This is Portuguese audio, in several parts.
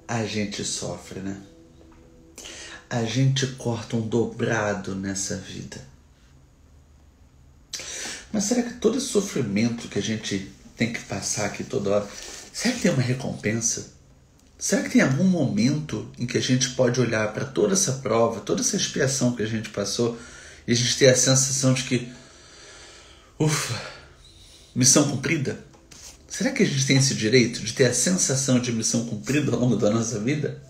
a gente sofre, né? A gente corta um dobrado nessa vida. Mas será que todo esse sofrimento que a gente tem que passar aqui toda hora, será que tem uma recompensa? Será que tem algum momento em que a gente pode olhar para toda essa prova, toda essa expiação que a gente passou e a gente ter a sensação de que, ufa, missão cumprida? Será que a gente tem esse direito de ter a sensação de missão cumprida ao longo da nossa vida?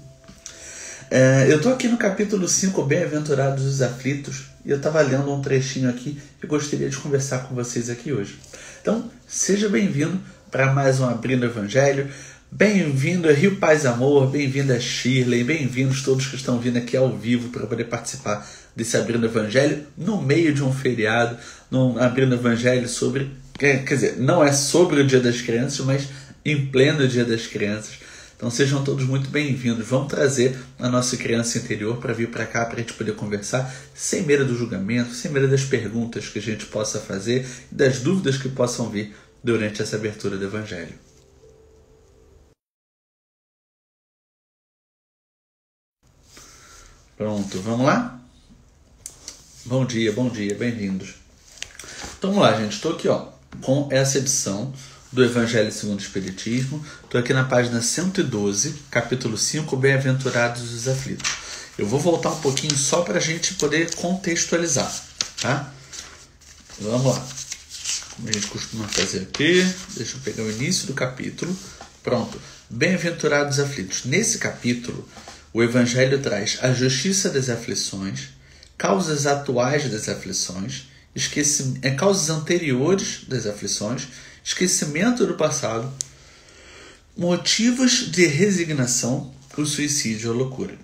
Eu estou aqui no capítulo 5, Bem-aventurados os aflitos, e eu estava lendo um trechinho aqui e gostaria de conversar com vocês aqui hoje. Então, seja bem-vindo para mais um Abrindo o Evangelho. Bem-vindo a Rio Paz Amor, bem-vindo a Shirley, bem-vindos todos que estão vindo aqui ao vivo para poder participar desse Abrindo o Evangelho no meio de um feriado, no Abrindo o Evangelho sobre, quer dizer, não é sobre o Dia das Crianças, mas em pleno Dia das Crianças. Então sejam todos muito bem-vindos. Vamos trazer a nossa criança interior para vir para cá, para a gente poder conversar sem medo do julgamento, sem medo das perguntas que a gente possa fazer e das dúvidas que possam vir durante essa abertura do Evangelho. Pronto, vamos lá? Bom dia, bem-vindos. Então vamos lá, gente. Estou aqui com essa edição do Evangelho segundo o Espiritismo. Estou aqui na página 112, capítulo 5, Bem-aventurados os aflitos. Eu vou voltar um pouquinho só para a gente poder contextualizar, tá? Vamos lá. Como a gente costuma fazer aqui, deixa eu pegar o início do capítulo. Pronto. Bem-aventurados os aflitos. Nesse capítulo, o Evangelho traz a justiça das aflições, causas atuais das aflições, causas anteriores das aflições, esquecimento do passado, motivos de resignação, o suicídio ou a loucura.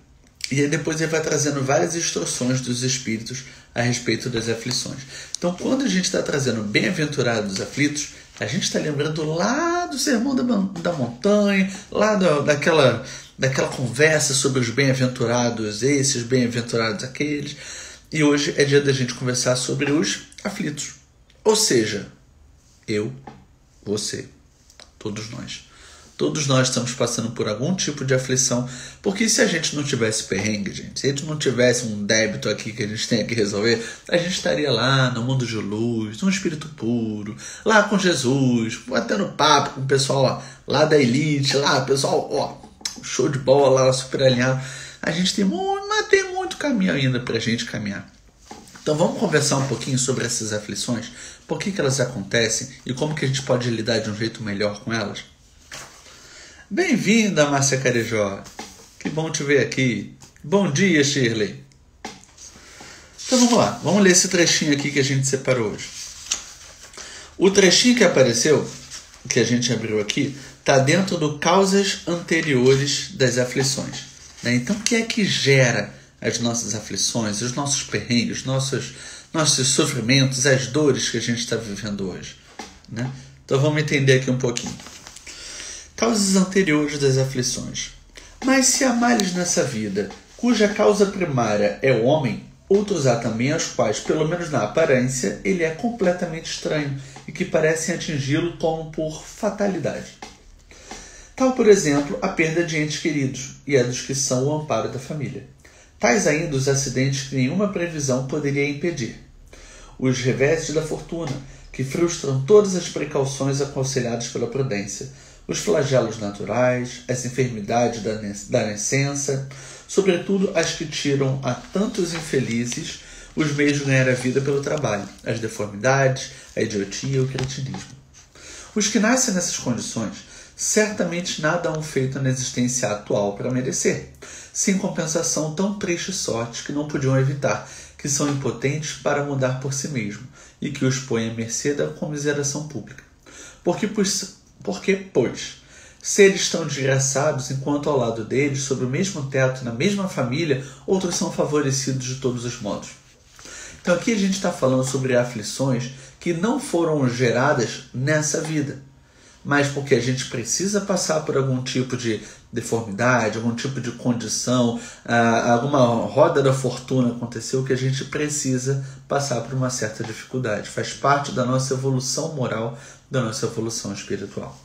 E aí depois ele vai trazendo várias instruções dos Espíritos a respeito das aflições. Então, quando a gente está trazendo bem-aventurados os aflitos, a gente está lembrando lá do Sermão da Montanha, lá daquela conversa sobre os bem-aventurados esses, bem-aventurados aqueles. E hoje é dia da gente conversar sobre os aflitos. Ou seja, eu, você, todos nós. Todos nós estamos passando por algum tipo de aflição, porque se a gente não tivesse perrengue, gente, se a gente não tivesse um débito aqui que a gente tem que resolver, a gente estaria lá no mundo de luz, no espírito puro, lá com Jesus, batendo papo com o pessoal lá da elite, lá, pessoal, show de bola, lá, super alinhado. A gente tem muito caminho ainda para a gente caminhar. Então vamos conversar um pouquinho sobre essas aflições, por que elas acontecem e como que a gente pode lidar de um jeito melhor com elas. Bem-vinda, Márcia Carijó. Que bom te ver aqui. Bom dia, Shirley. Então vamos lá, vamos ler esse trechinho aqui que a gente separou hoje. O trechinho que apareceu, que a gente abriu aqui, está dentro do causas anteriores das aflições. Então o que é que gera as nossas aflições, os nossos perrengues, nossos sofrimentos, as dores que a gente está vivendo hoje? Então vamos entender aqui um pouquinho. Causas anteriores das aflições. Mas se há males nessa vida, cuja causa primária é o homem, outros há também aos quais, pelo menos na aparência, ele é completamente estranho e que parecem atingi-lo como por fatalidade. Tal, por exemplo, a perda de entes queridos e a dos que são o amparo da família. Tais ainda os acidentes que nenhuma previsão poderia impedir. Os reveses da fortuna, que frustram todas as precauções aconselhadas pela prudência. Os flagelos naturais, as enfermidades da nascença, sobretudo as que tiram a tantos infelizes os meios de ganhar a vida pelo trabalho, as deformidades, a idiotia e o cretinismo. Os que nascem nessas condições certamente nada hão feito na existência atual para merecer, sem compensação tão triste sorte que não podiam evitar, que são impotentes para mudar por si mesmo e que os põem à mercê da comiseração pública. Porque, pois, seres tão desgraçados, enquanto ao lado deles, sob o mesmo teto, na mesma família, outros são favorecidos de todos os modos. Então aqui a gente está falando sobre aflições que não foram geradas nessa vida, mas porque a gente precisa passar por algum tipo de deformidade, algum tipo de condição, alguma roda da fortuna aconteceu que a gente precisa passar por uma certa dificuldade. Faz parte da nossa evolução moral, da nossa evolução espiritual.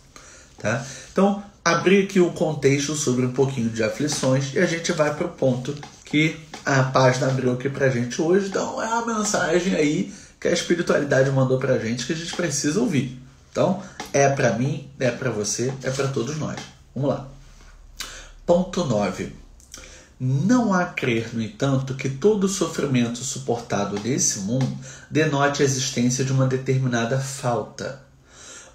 Tá? Então, a abrir aqui o contexto sobre um pouquinho de aflições e a gente vai para o ponto que a página abriu aqui para a gente hoje. Então é uma mensagem aí que a espiritualidade mandou para a gente que a gente precisa ouvir. Então é para mim, é para você, é para todos nós. Vamos lá. Ponto 9. Não há crer, no entanto, que todo sofrimento suportado nesse mundo denote a existência de uma determinada falta.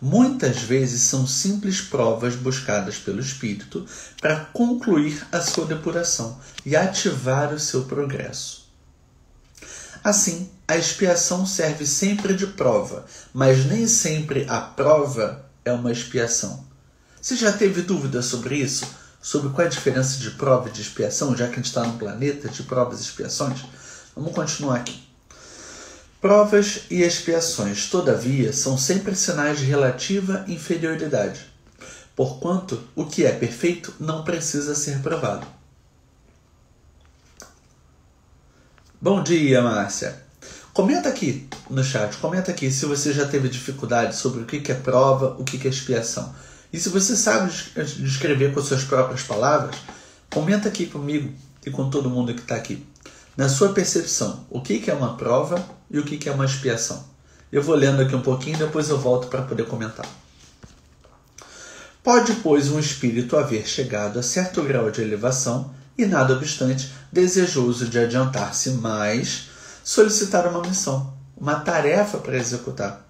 Muitas vezes são simples provas buscadas pelo espírito para concluir a sua depuração e ativar o seu progresso. Assim, a expiação serve sempre de prova, mas nem sempre a prova é uma expiação. Você já teve dúvida sobre isso? Sobre qual é a diferença de prova e de expiação, já que a gente está num planeta de provas e expiações? Vamos continuar aqui. Provas e expiações, todavia, são sempre sinais de relativa inferioridade, porquanto o que é perfeito não precisa ser provado. Bom dia, Márcia. Comenta aqui no chat, comenta aqui se você já teve dificuldade sobre o que é prova, o que é expiação. E se você sabe descrever com suas próprias palavras, comenta aqui comigo e com todo mundo que está aqui. Na sua percepção, o que é uma prova e o que é uma expiação? Eu vou lendo aqui um pouquinho, depois eu volto para poder comentar. Pode, pois, um espírito haver chegado a certo grau de elevação e, nada obstante, desejoso de adiantar-se mais, solicitar uma missão, uma tarefa para executar,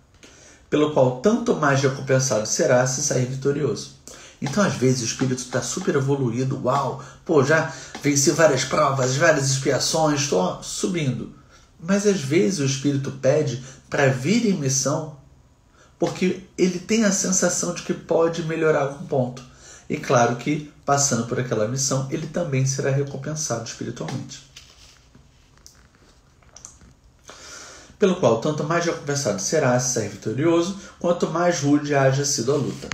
pelo qual tanto mais recompensado será se sair vitorioso. Então, às vezes, o espírito está super evoluído, uau, já venci várias provas, várias expiações, estou subindo. Mas, às vezes, o espírito pede para vir em missão porque ele tem a sensação de que pode melhorar algum ponto. E claro que, passando por aquela missão, ele também será recompensado espiritualmente. Pelo qual, tanto mais recompensado será se sair vitorioso, quanto mais rude haja sido a luta.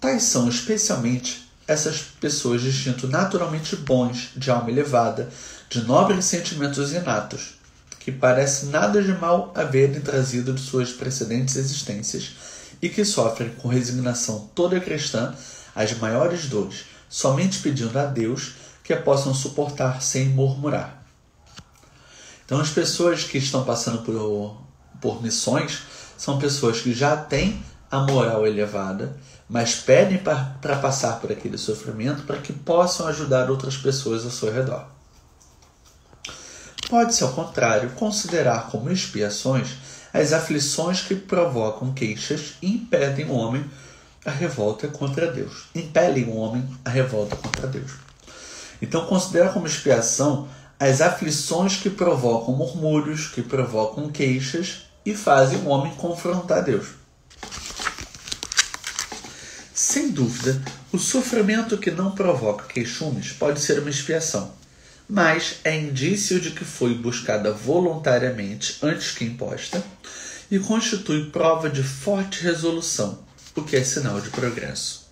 Tais são especialmente essas pessoas de instinto naturalmente bons, de alma elevada, de nobres sentimentos inatos, que parece nada de mal haverem trazido de suas precedentes existências e que sofrem com resignação toda cristã as maiores dores, somente pedindo a Deus que a possam suportar sem murmurar. Então, as pessoas que estão passando por missões são pessoas que já têm a moral elevada, mas pedem para passar por aquele sofrimento para que possam ajudar outras pessoas ao seu redor. Pode-se, ao contrário, considerar como expiações as aflições que provocam queixas e impedem o homem a revolta contra Deus. Impelem o homem a revolta contra Deus. Então, considerar como expiação as aflições que provocam murmúrios, que provocam queixas e fazem o homem confrontar Deus. Sem dúvida, o sofrimento que não provoca queixumes pode ser uma expiação, mas é indício de que foi buscada voluntariamente antes que imposta e constitui prova de forte resolução, o que é sinal de progresso.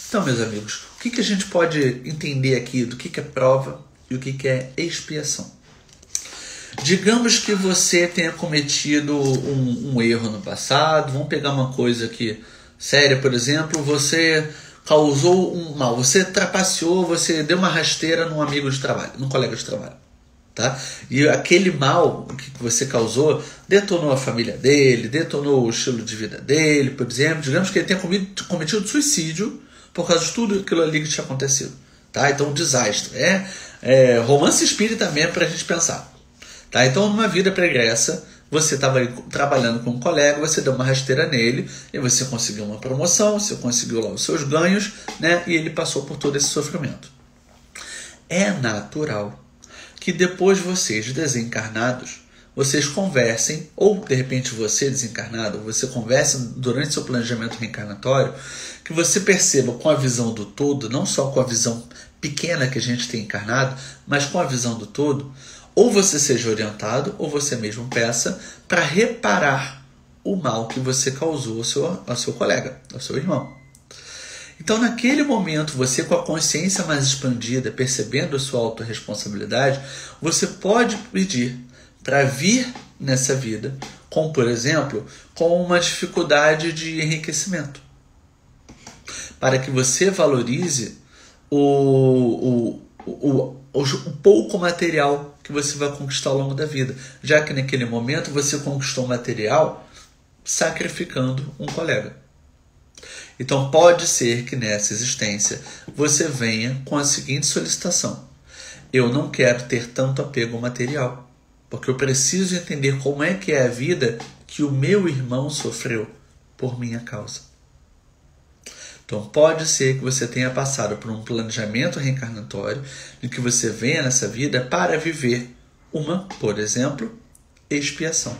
Então, meus amigos, o que a gente pode entender aqui do que é prova e o que é expiação? Digamos que você tenha cometido um erro no passado. Vamos pegar uma coisa aqui séria, por exemplo, você causou um mal, você trapaceou, você deu uma rasteira num amigo de trabalho, num colega de trabalho, tá? E aquele mal que você causou detonou a família dele, detonou o estilo de vida dele, por exemplo. Digamos que ele tenha cometido suicídio por causa de tudo aquilo ali que tinha acontecido, tá? Então, um desastre. Romance espírita mesmo para a gente pensar, tá? Então, numa vida pregressa, você estava trabalhando com um colega, você deu uma rasteira nele, e você conseguiu uma promoção, você conseguiu lá os seus ganhos, né? E ele passou por todo esse sofrimento. É natural que depois vocês desencarnados, vocês conversem, ou de repente você desencarnado, você conversa durante seu planejamento reencarnatório, que você perceba com a visão do todo, não só com a visão pequena que a gente tem encarnado, mas com a visão do todo, ou você seja orientado, ou você mesmo peça para reparar o mal que você causou ao seu colega, ao seu irmão. Então, naquele momento, você com a consciência mais expandida, percebendo a sua autorresponsabilidade, você pode pedir para vir nessa vida, por exemplo, com uma dificuldade de enriquecimento. para que você valorize o pouco material que você vai conquistar ao longo da vida, já que naquele momento você conquistou material sacrificando um colega. Então pode ser que nessa existência você venha com a seguinte solicitação: eu não quero ter tanto apego material, porque eu preciso entender como é que é a vida que o meu irmão sofreu por minha causa. Então pode ser que você tenha passado por um planejamento reencarnatório em que você venha nessa vida para viver uma, por exemplo, expiação.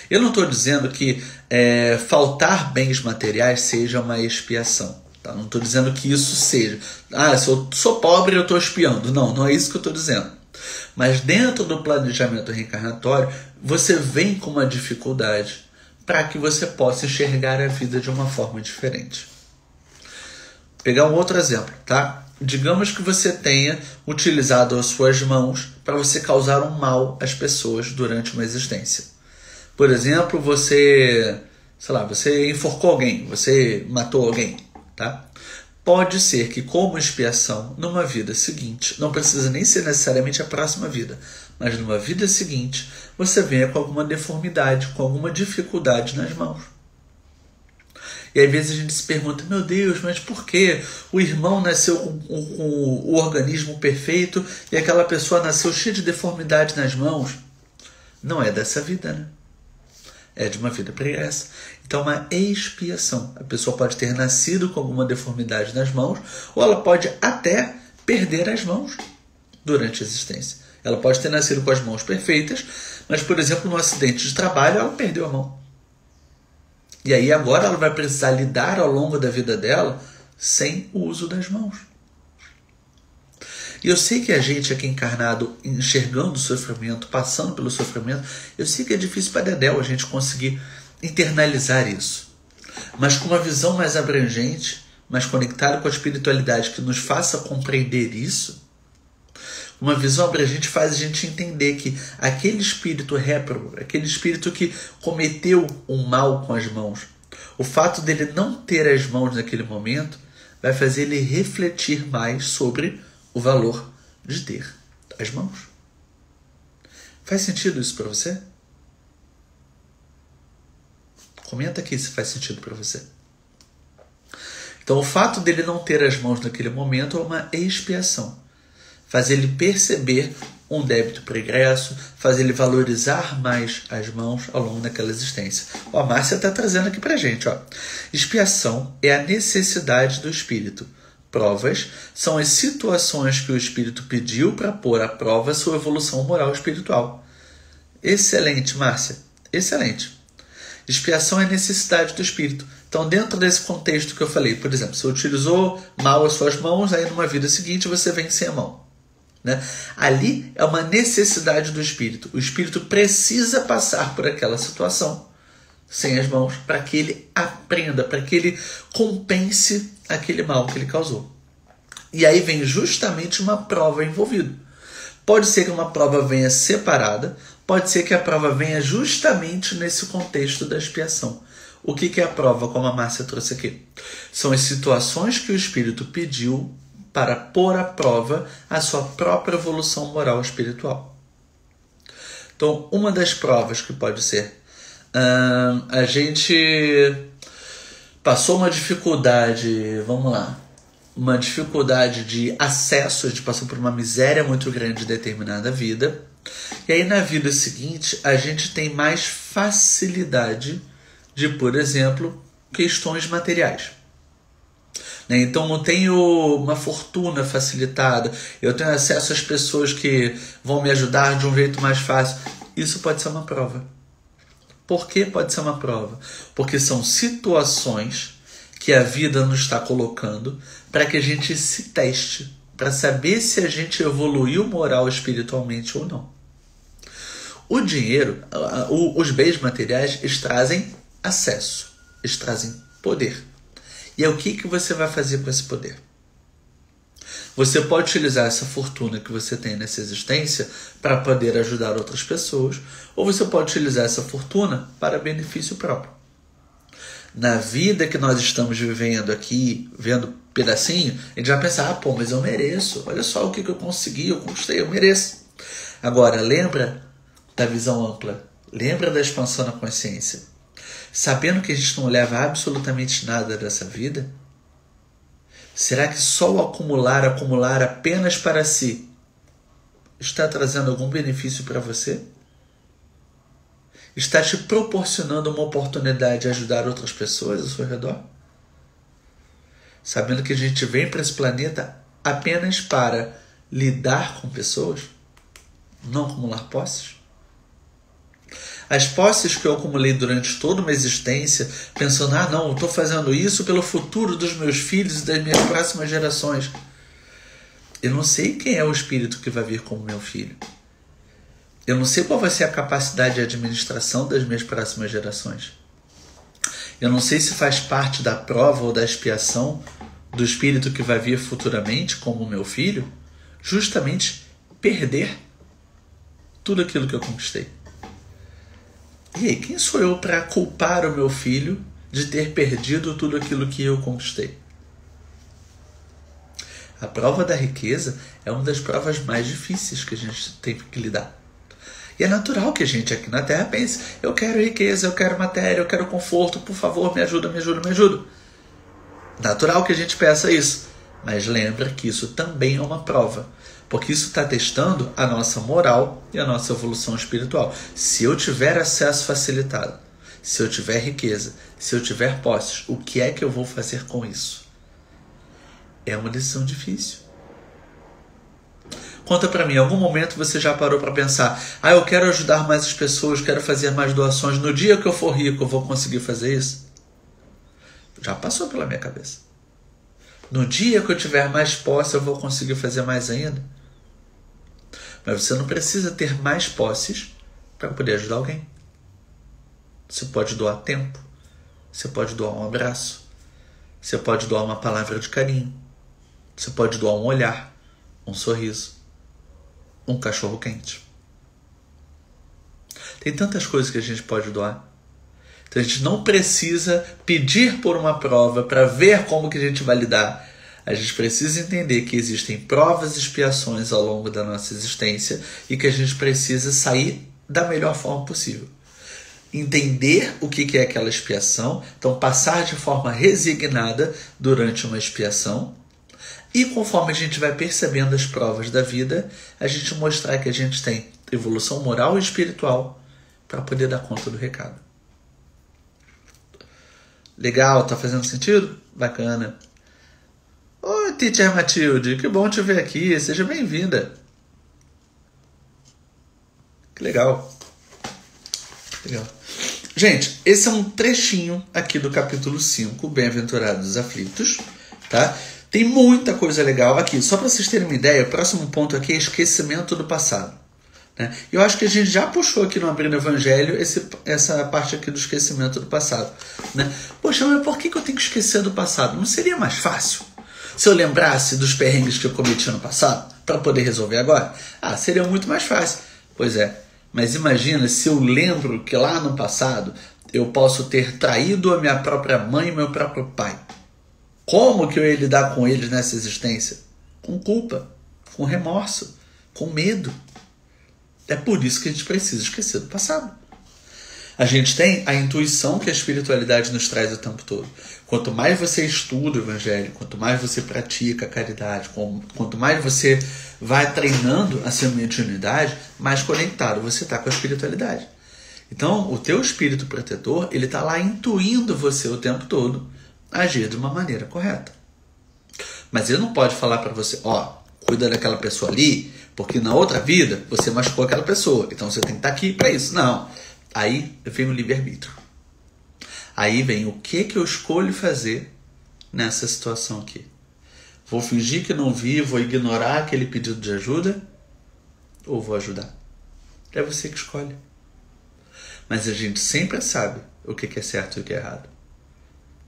Eu não estou dizendo que faltar bens materiais seja uma expiação. Tá? Não estou dizendo que isso seja. Se eu sou pobre, eu estou expiando. Não, não é isso que eu estou dizendo. Mas dentro do planejamento reencarnatório, você vem com uma dificuldade para que você possa enxergar a vida de uma forma diferente. Vou pegar um outro exemplo, tá? Digamos que você tenha utilizado as suas mãos para você causar um mal às pessoas durante uma existência. Por exemplo, você enforcou alguém, você matou alguém, tá? Pode ser que como expiação, numa vida seguinte, não precisa nem ser necessariamente a próxima vida, mas numa vida seguinte, você venha com alguma deformidade, com alguma dificuldade nas mãos. E às vezes a gente se pergunta, meu Deus, mas por que o irmão nasceu com o organismo perfeito e aquela pessoa nasceu cheia de deformidade nas mãos? Não é dessa vida, né? É de uma vida pregressa. Então, uma expiação. A pessoa pode ter nascido com alguma deformidade nas mãos, ou ela pode até perder as mãos durante a existência. Ela pode ter nascido com as mãos perfeitas, mas, por exemplo, num acidente de trabalho, ela perdeu a mão. E aí agora ela vai precisar lidar ao longo da vida dela sem o uso das mãos. E eu sei que a gente aqui encarnado, enxergando o sofrimento, passando pelo sofrimento, eu sei que é difícil para Dedéu a gente conseguir internalizar isso. Mas com uma visão mais abrangente, mais conectada com a espiritualidade que nos faça compreender isso, uma visão abrangente faz a gente entender que aquele espírito réprobo, aquele espírito que cometeu um mal com as mãos, o fato dele não ter as mãos naquele momento vai fazer ele refletir mais sobre o valor de ter as mãos. Faz sentido isso para você? Comenta aqui se faz sentido para você. Então, o fato dele não ter as mãos naquele momento é uma expiação. Faz ele perceber um débito pregresso, faz ele valorizar mais as mãos ao longo daquela existência. A Márcia está trazendo aqui para a gente. Expiação é a necessidade do espírito. Provas são as situações que o espírito pediu para pôr à prova sua evolução moral e espiritual. Excelente, Márcia. Excelente. Expiação é a necessidade do espírito. Então, dentro desse contexto que eu falei, por exemplo, você utilizou mal as suas mãos, aí numa vida seguinte você vem sem a mão. Né? Ali é uma necessidade do espírito. O espírito precisa passar por aquela situação sem as mãos para que ele aprenda, para que ele compense aquele mal que ele causou. E aí vem justamente uma prova envolvida. Pode ser que uma prova venha separada, pode ser que a prova venha justamente nesse contexto da expiação. O que é a prova, como a Márcia trouxe aqui? São as situações que o espírito pediu para pôr à prova a sua própria evolução moral e espiritual. Então, uma das provas que pode ser, a gente passou uma dificuldade, uma dificuldade de acesso, a gente passou por uma miséria muito grande em determinada vida, e aí na vida seguinte a gente tem mais facilidade de, por exemplo, questões materiais. Então eu tenho uma fortuna facilitada, eu tenho acesso às pessoas que vão me ajudar de um jeito mais fácil. Isso pode ser uma prova. Por que pode ser uma prova? Porque são situações que a vida nos está colocando para que a gente se teste, para saber se a gente evoluiu moral espiritualmente ou não. O dinheiro, os bens materiais, eles trazem acesso, eles trazem poder. E é o que você vai fazer com esse poder? Você pode utilizar essa fortuna que você tem nessa existência para poder ajudar outras pessoas, ou você pode utilizar essa fortuna para benefício próprio. na vida que nós estamos vivendo aqui, vendo pedacinho, a gente vai pensar, pô, mas eu mereço. Olha só o que eu consegui, eu conquistei, eu mereço. Agora, lembra da visão ampla. Lembra da expansão na consciência. Sabendo que a gente não leva absolutamente nada dessa vida, será que só o acumular apenas para si está trazendo algum benefício para você? Está te proporcionando uma oportunidade de ajudar outras pessoas ao seu redor? Sabendo que a gente vem para esse planeta apenas para lidar com pessoas, não acumular posses? As posses que eu acumulei durante toda uma existência, pensando, não, eu estou fazendo isso pelo futuro dos meus filhos e das minhas próximas gerações. Eu não sei quem é o espírito que vai vir como meu filho. Eu não sei qual vai ser a capacidade de administração das minhas próximas gerações. Eu não sei se faz parte da prova ou da expiação do espírito que vai vir futuramente como meu filho, justamente perder tudo aquilo que eu conquistei. E aí, quem sou eu para culpar o meu filho de ter perdido tudo aquilo que eu conquistei? A prova da riqueza é uma das provas mais difíceis que a gente tem que lidar. E é natural que a gente aqui na Terra pense, eu quero riqueza, eu quero matéria, eu quero conforto, por favor, me ajuda, me ajuda, me ajuda. Natural que a gente peça isso, mas lembra que isso também é uma prova, porque isso está testando a nossa moral e a nossa evolução espiritual. Se eu tiver acesso facilitado, se eu tiver riqueza, se eu tiver posses, o que é que eu vou fazer com isso? É uma decisão difícil. Conta pra mim, em algum momento você já parou para pensar, eu quero ajudar mais as pessoas, quero fazer mais doações, no dia que eu for rico eu vou conseguir fazer isso? Já passou pela minha cabeça. No dia que eu tiver mais posse eu vou conseguir fazer mais ainda? Mas você não precisa ter mais posses para poder ajudar alguém. Você pode doar tempo, você pode doar um abraço, você pode doar uma palavra de carinho, você pode doar um olhar, um sorriso, um cachorro quente. Tem tantas coisas que a gente pode doar. Então a gente não precisa pedir por uma prova para ver como que a gente vai lidar. A gente precisa entender que existem provas e expiações ao longo da nossa existência e que a gente precisa sair da melhor forma possível. Entender o que é aquela expiação, então passar de forma resignada durante uma expiação. E conforme a gente vai percebendo as provas da vida, a gente mostrar que a gente tem evolução moral e espiritual para poder dar conta do recado. Legal? Tá fazendo sentido? Bacana. Oi, Teacher Matilde, que bom te ver aqui. Seja bem-vinda. Que legal. Legal. Gente, esse é um trechinho aqui do capítulo 5, Bem-aventurados aflitos, tá? Tem muita coisa legal aqui. Só para vocês terem uma ideia, o próximo ponto aqui é esquecimento do passado. Né? Eu acho que a gente já puxou aqui no Abrindo Evangelho essa parte aqui do esquecimento do passado. Né? Poxa, mas por que eu tenho que esquecer do passado? Não seria mais fácil se eu lembrasse dos perrengues que eu cometi no passado para poder resolver agora? Seria muito mais fácil. Pois é, mas imagina se eu lembro que lá no passado eu posso ter traído a minha própria mãe e meu próprio pai. Como que eu ia lidar com eles nessa existência? Com culpa, com remorso, com medo. É por isso que a gente precisa esquecer do passado. A gente tem a intuição que a espiritualidade nos traz o tempo todo. Quanto mais você estuda o Evangelho, quanto mais você pratica a caridade, quanto mais você vai treinando a sua mediunidade, mais conectado você está com a espiritualidade. Então, o teu espírito protetor, ele está lá intuindo você o tempo todo agir de uma maneira correta. Mas ele não pode falar para você, cuida daquela pessoa ali, porque na outra vida você machucou aquela pessoa, então você tem que estar aqui para isso. Não. Aí vem o livre-arbítrio. Aí vem o que eu escolho fazer nessa situação aqui. Vou fingir que não vi, vou ignorar aquele pedido de ajuda ou vou ajudar? É você que escolhe. Mas a gente sempre sabe o que é certo e o que é errado.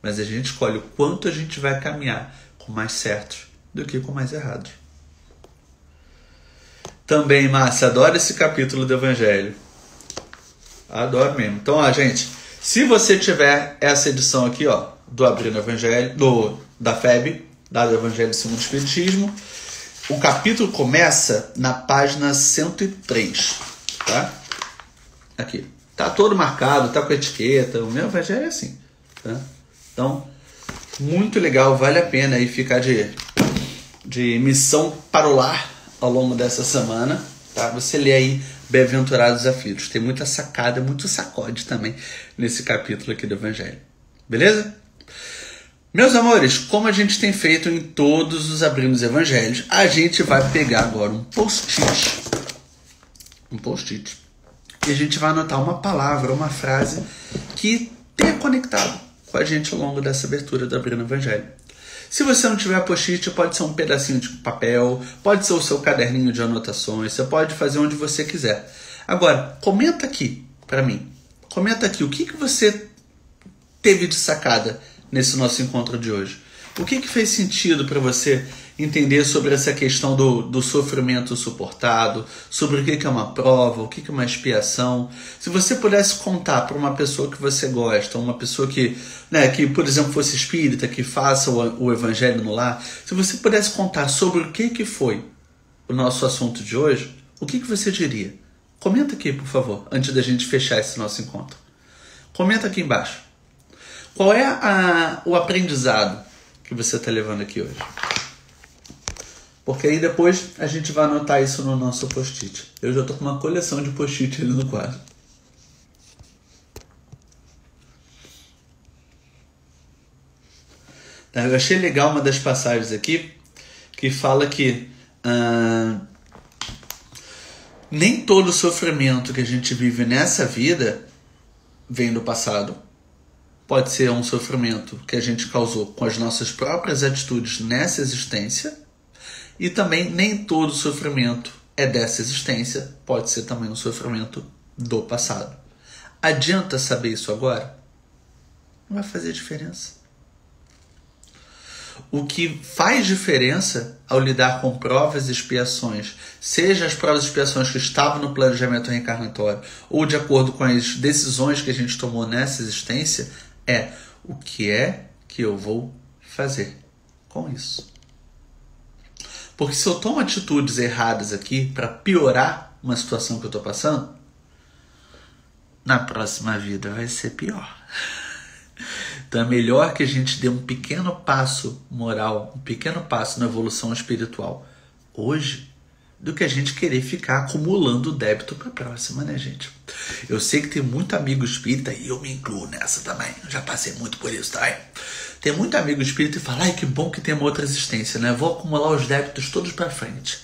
Mas a gente escolhe o quanto a gente vai caminhar com mais certos do que com mais errados. Também, Márcia, adoro esse capítulo do Evangelho. Adoro mesmo. Então, gente, Se você tiver essa edição aqui, ó, do Abrindo Evangelho, da FEB, do Evangelho segundo o Espiritismo, o capítulo começa na página 103, tá? Aqui. Tá todo marcado, tá com etiqueta, o meu evangelho é assim, tá? Então, muito legal, vale a pena aí ficar de missão para o lar ao longo dessa semana, tá? Você lê aí Bem-aventurados aflitos. Tem muita sacada, muito sacode também nesse capítulo aqui do Evangelho. Beleza? Meus amores, como a gente tem feito em todos os Abrindo Evangelhos, a gente vai pegar agora um post-it. E a gente vai anotar uma palavra, uma frase que tenha conectado com a gente ao longo dessa abertura do Abrindo Evangelho. Se você não tiver post-it, pode ser um pedacinho de papel, pode ser o seu caderninho de anotações, você pode fazer onde você quiser. Agora, comenta aqui para mim. Comenta aqui o que você teve de sacada nesse nosso encontro de hoje. O que fez sentido para você entender sobre essa questão do sofrimento suportado, sobre o que é uma prova, o que é uma expiação. Se você pudesse contar para uma pessoa que você gosta, uma pessoa que, por exemplo, fosse espírita, que faça o Evangelho no lar, se você pudesse contar sobre o que foi o nosso assunto de hoje, o que você diria? Comenta aqui, por favor, antes da gente fechar esse nosso encontro. Comenta aqui embaixo. Qual é o aprendizado que você está levando aqui hoje? Porque aí depois a gente vai anotar isso no nosso post-it. Eu já estou com uma coleção de post-it ali no quadro. Eu achei legal uma das passagens aqui que fala que nem todo sofrimento que a gente vive nessa vida vem do passado. Pode ser um sofrimento que a gente causou com as nossas próprias atitudes nessa existência. E também nem todo sofrimento é dessa existência, pode ser também um sofrimento do passado. Adianta saber isso agora? Não vai fazer diferença. O que faz diferença ao lidar com provas e expiações, seja as provas e expiações que estavam no planejamento reencarnatório ou de acordo com as decisões que a gente tomou nessa existência, é o que é que eu vou fazer com isso. Porque se eu tomo atitudes erradas aqui para piorar uma situação que eu estou passando, na próxima vida vai ser pior. Então é melhor que a gente dê um pequeno passo moral, um pequeno passo na evolução espiritual hoje, do que a gente querer ficar acumulando débito para a próxima, né, gente? Eu sei que tem muito amigo espírita, e eu me incluo nessa também, eu já passei muito por isso, tá? Tem muito amigo espírita e fala, ai, que bom que tem uma outra existência, né? Vou acumular os débitos todos para frente.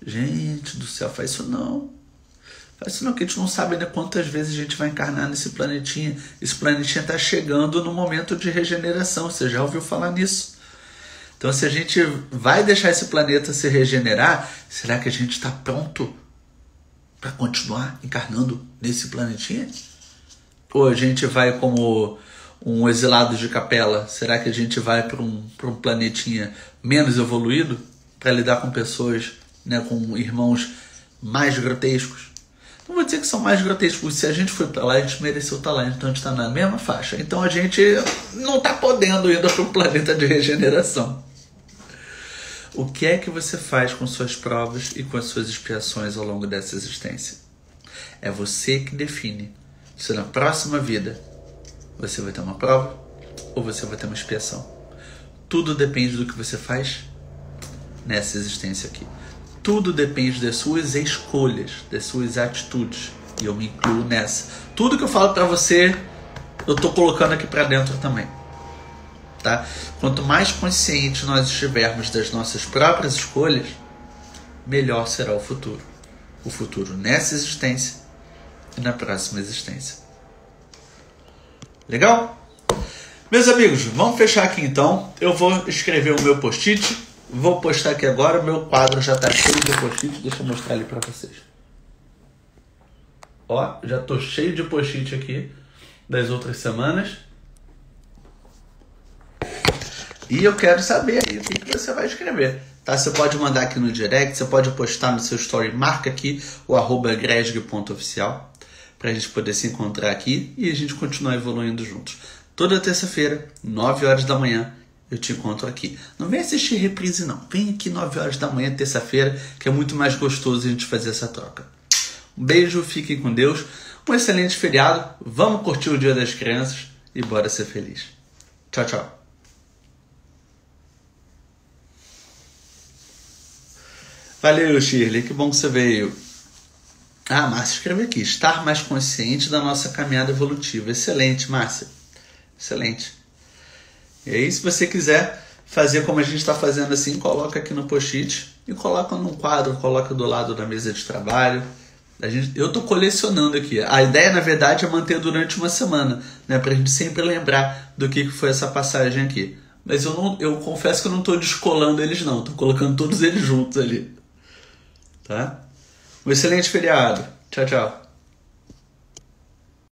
Gente do céu, faz isso não. Faz isso não, que a gente não sabe ainda quantas vezes a gente vai encarnar nesse planetinha. Esse planetinha está chegando no momento de regeneração, você já ouviu falar nisso? Então, se a gente vai deixar esse planeta se regenerar, será que a gente está pronto para continuar encarnando nesse planetinha? Ou a gente vai como um exilado de capela? Será que a gente vai para um planetinha menos evoluído para lidar com pessoas, com irmãos mais grotescos? Não vou dizer que são mais grotescos. Se a gente foi para lá, a gente mereceu estar lá. Então a gente está na mesma faixa. Então a gente não está podendo ir para um planeta de regeneração. O que é que você faz com suas provas e com as suas expiações ao longo dessa existência? É você que define se na próxima vida você vai ter uma prova ou você vai ter uma expiação. Tudo depende do que você faz nessa existência aqui. Tudo depende das suas escolhas, das suas atitudes. E eu me incluo nessa. Tudo que eu falo para você, eu estou colocando aqui para dentro também. Tá? Quanto mais conscientes nós estivermos das nossas próprias escolhas, melhor será o futuro. O futuro nessa existência e na próxima existência. Legal? Meus amigos, vamos fechar aqui então. Eu vou escrever o meu post-it. Vou postar aqui agora. O meu quadro já está cheio de post-it. Deixa eu mostrar ali para vocês. Ó, já estou cheio de post-it aqui das outras semanas. E eu quero saber aí o que você vai escrever. Tá? Você pode mandar aqui no direct, você pode postar no seu story, marca aqui o @gresg.oficial. para a gente poder se encontrar aqui e a gente continuar evoluindo juntos. Toda terça-feira, 9 horas da manhã, eu te encontro aqui. Não vem assistir reprise, não. Vem aqui 9 horas da manhã, terça-feira, que é muito mais gostoso a gente fazer essa troca. Um beijo, fiquem com Deus. Um excelente feriado. Vamos curtir o Dia das Crianças e bora ser feliz. Tchau, tchau. Valeu, Shirley. Que bom que você veio. Ah, Márcia escreveu aqui. Estar mais consciente da nossa caminhada evolutiva. Excelente, Márcia. Excelente. E aí, se você quiser fazer como a gente está fazendo assim, coloca aqui no post-it e coloca num quadro, coloca do lado da mesa de trabalho. Eu estou colecionando aqui. A ideia, na verdade, é manter durante uma semana, né, para a gente sempre lembrar do que foi essa passagem aqui. Mas eu confesso que eu não estou descolando eles, não. Estou colocando todos eles juntos ali. Tá? Um excelente feriado. Tchau, tchau.